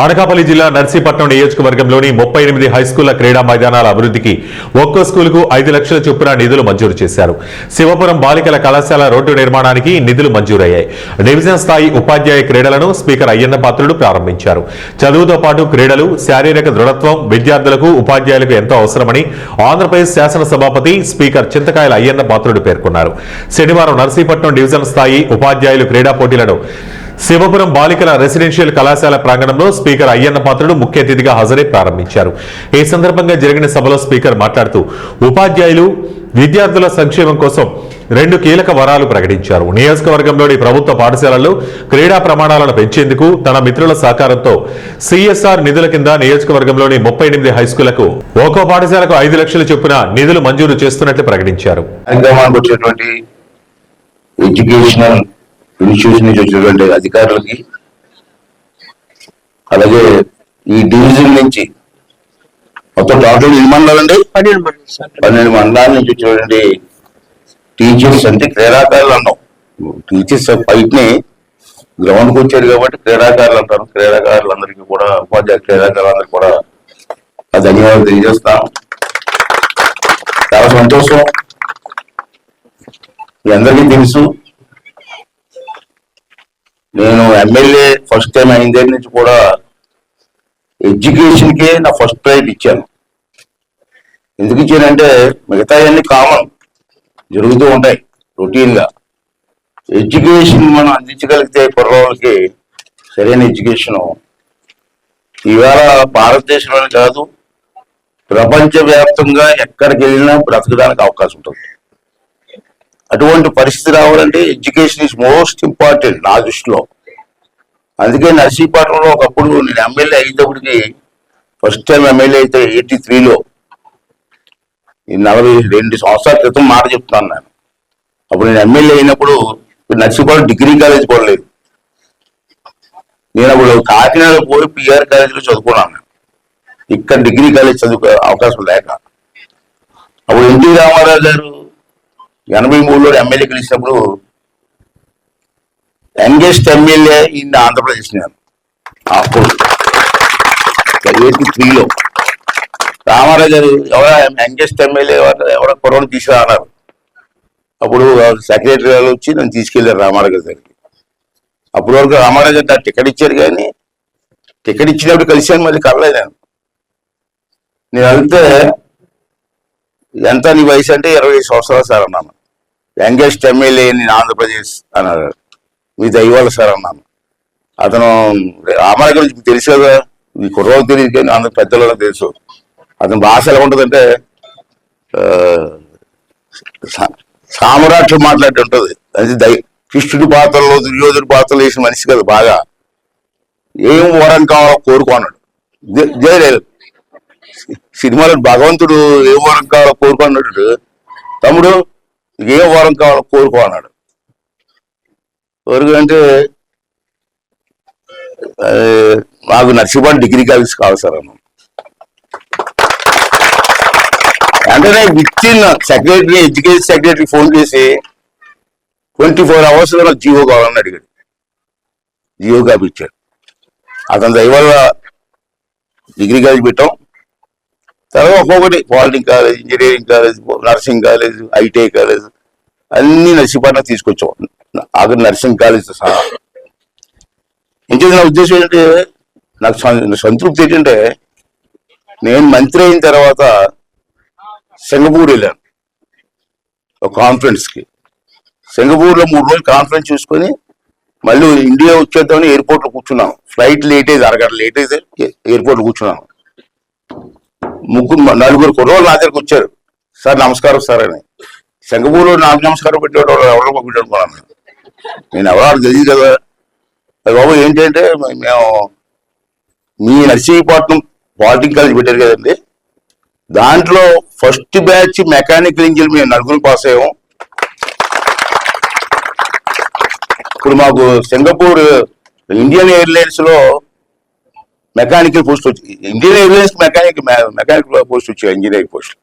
అనకాపల్లి జిల్లా నర్సీపట్నం నియోజకవర్గంలోని 38 హైస్కూళ్ల క్రీడా మైదానాల అభివృద్ధికి ఒక్కో స్కూలుకు 5 లక్షల చొప్పున నిధులు మంజూరు చేశారు. శివపురం బాలికల కళాశాల రోడ్డు నిర్మాణానికి నిధులు మంజూరయ్యాయి. డివిజన్ స్థాయి ఉపాధ్యాయ క్రీడలను స్పీకర్ అయ్యన్న పాత్రుడు ప్రారంభించారు. చదువుతో పాటు క్రీడలు, శారీరక దృఢత్వం విద్యార్థులకు, ఉపాధ్యాయులకు ఎంతో అవసరమని ఆంధ్రప్రదేశ్ శాసనసభాపతి స్పీకర్ చింతకాయల అయ్యన్న పాత్రుడు పేర్కొన్నారు. శనివారం నర్సీపట్నం డివిజన్ స్థాయి ఉపాధ్యాయులు క్రీడా పోటీలను శివపురం బాలికల రెసిడెన్షియల్ కళాశాల ప్రాంగణంలో స్పీకర్ అయ్యన్న పాత్రుడు ముఖ్య అతిథిగా హాజరై ప్రారంభించారు. ఈ సందర్భంగా జరిగిన సభలో స్పీకర్ మాట్లాడుతూ ఉపాధ్యాయులు, విద్యార్థుల సంక్షేమం కోసం 2 కీలక వరాలు ప్రకటించారు. నియోజకవర్గంలోని ప్రభుత్వ పాఠశాలల్లో క్రీడా ప్రమాణాలను పెంచేందుకు తన మిత్రుల సహకారంతో సిఎస్ఆర్ నిధుల కింద నియోజకవర్గంలోని 38 హైస్కూళ్లకు ఒక్కో పాఠశాలకు 5 లక్షల చొప్పున నిధులు మంజూరు చేస్తున్నట్లు ప్రకటించారు. ఇన్స్టిట్యూషన్ నుంచి వచ్చినటువంటి అధికారులకి, అలాగే ఈ డివిజన్ నుంచి మొత్తం టోటల్ 8 మండలాలండి, 12 మండలాల నుంచి వచ్చినటువంటి టీచర్స్, అంటే క్రీడాకారులు అన్నాం. టీచర్స్ బయటని గ్రౌండ్కి వచ్చారు కాబట్టి క్రీడాకారులు అంటారు. క్రీడాకారులందరికీ కూడా, ఉపాధ్యాయ క్రీడాకారులందరికీ కూడా ధన్యవాదాలు తెలియజేస్తాం. చాలా సంతోషం. మీ అందరికీ తెలుసు, నేను ఎమ్మెల్యే ఫస్ట్ టైం అయిన దగ్గర నుంచి కూడా ఎడ్యుకేషన్కే నా ఫస్ట్ ప్రైజ్ ఇచ్చాను. ఎందుకు ఇచ్చానంటే మిగతా అన్ని కామన్ జరుగుతూ ఉంటాయి రొటీన్గా. ఎడ్యుకేషన్ మనం అందించగలిగితే కుర్రవాళ్ళకి సరైన ఎడ్యుకేషను ఇవాళ భారతదేశంలోనే కాదు, ప్రపంచవ్యాప్తంగా ఎక్కడికి వెళ్ళినా బ్రతకడానికి అవకాశం ఉంటుంది. అటువంటి పరిస్థితి రావాలంటే ఎడ్యుకేషన్ ఈజ్ మోస్ట్ ఇంపార్టెంట్ నా దృష్టిలో. అందుకే నర్సీపట్నంలో ఒకప్పుడు నేను ఎమ్మెల్యే అయినప్పటికీ, ఫస్ట్ టైం ఎమ్మెల్యే అయితే 83లో, 42 సంవత్సరాల క్రితం మాట చెప్తున్నాను నేను. అప్పుడు నేను ఎమ్మెల్యే అయినప్పుడు నర్సీపట్నం డిగ్రీ కాలేజ్ కూడా లేదు. నేను అప్పుడు కాకినాడ పోయి పిఆర్ కాలేజీలో చదువుకున్నాను. ఇక్కడ డిగ్రీ కాలేజ్ చదువుకో అవకాశం లేక, అప్పుడు ఎన్టీ రామారావు గారు 83లో ఎమ్మెల్యే గెలిచినప్పుడు యంగెస్ట్ ఎమ్మెల్యే ఇన్ ఆంధ్రప్రదేశ్ నేను. అప్పుడు 83లో రామారావు గారు ఎవరో యంగెస్ట్ ఎమ్మెల్యే ఎవరో కుర్రను తీసుకురా అన్నారు. అప్పుడు సెక్రటరీ గారు వచ్చి నన్ను తీసుకెళ్లారు రామారావు గారి దగ్గరికి. అప్పటి వరకు రామారావు గారు నాకు టికెట్ ఇచ్చారు, కానీ టికెట్ ఇచ్చినప్పుడు కలిసాను, మళ్ళీ కలలేదు. నేను వెళ్తే ఎంత నీ వయసు అంటే 25 సంవత్సరాలు సార్ అన్నాను. యంగెస్ట్ ఎమ్మెల్యే నేను ఆంధ్రప్రదేశ్ అన్నారు. మీ దైవాలు సార్ అన్నాను. అతను రామారావు గురించి తెలుసు కదా, ఈ కుర్రోలు తెలియదు కానీ అందరు పెద్దలకు తెలుసు. అతని భాష ఎలా ఉంటుందంటే సామ్రాట్లు మాట్లాడి ఉంటుంది. అది కృష్ణుడి పాత్రలో, దుర్యోధుడి పాత్రలో వేసిన మనిషి కదా. బాగా ఏం వరం కావాలో కోరుకున్నాడు. జయలేదు సినిమాలో భగవంతుడు ఏం వరం కావాలో కోరుకున్నాడు. తమ్ముడు ఏ వరం కావాలో కోరుకో అన్నాడు. అంటే నాకు నర్సీపట్నం డిగ్రీ కాలేజ్ కావాలి సార్ అన్నాను. అంటే with in secretary, education secretary phone చేసి 24 అవర్స్లో నాకు జియో కావాలని అడిగాడు. జియో కాపీ ఇచ్చాడు. అతని దయవల్ల డిగ్రీ కాలేజ్ పెట్టాం. తర్వాత ఒక్కొక్కటి polytechnic college, engineering college, nursing college, ITI college అన్ని నర్సీపట్నం తీసుకొచ్చాం. అక్కడ నర్సింగ్ కాలేజ్ సహా. ఇంకేది నా ఉద్దేశం ఏంటంటే, నాకు సంతృప్తి ఏంటంటే, నేను మంత్రి అయిన తర్వాత సింగపూర్ వెళ్ళాను ఒక కాన్ఫరెన్స్కి. సింగపూర్లో 3 రోజులు కాన్ఫరెన్స్ చూసుకొని మళ్ళీ ఇండియా వచ్చేద్దామని ఎయిర్పోర్ట్లో కూర్చున్నాను. ఫ్లైట్ లేట్ అయితే, అరగంట లేట్ అయితే ఎయిర్పోర్ట్లో కూర్చున్నాను. 4 కుర్రోళ్ళు నా దగ్గరకు వచ్చారు. సార్ నమస్కారం సార్ అని. సింగపూర్లో నాకు నమస్కారం పెట్టేవాడు ఎవరో పెట్టాడుకున్నాను. నేను ఎవరు తెలియదు కదా. బాబు ఏంటంటే, మేము మీ నర్సీపట్నం పాలిటెక్నిక్ కాలేజ్ పెట్టారు కదండి, దాంట్లో ఫస్ట్ బ్యాచ్ మెకానికల్ ఇంజనీర్ మేము 4 పాస్ అయ్యాము. ఇప్పుడు మాకు సింగపూర్ ఇండియన్ ఎయిర్లైన్స్ లో మెకానికల్ పోస్ట్ వచ్చి, ఇండియన్ ఎయిర్లైన్స్ మెకానికల్ పోస్ట్ వచ్చాయి, ఇంజనీరింగ్ పోస్ట్.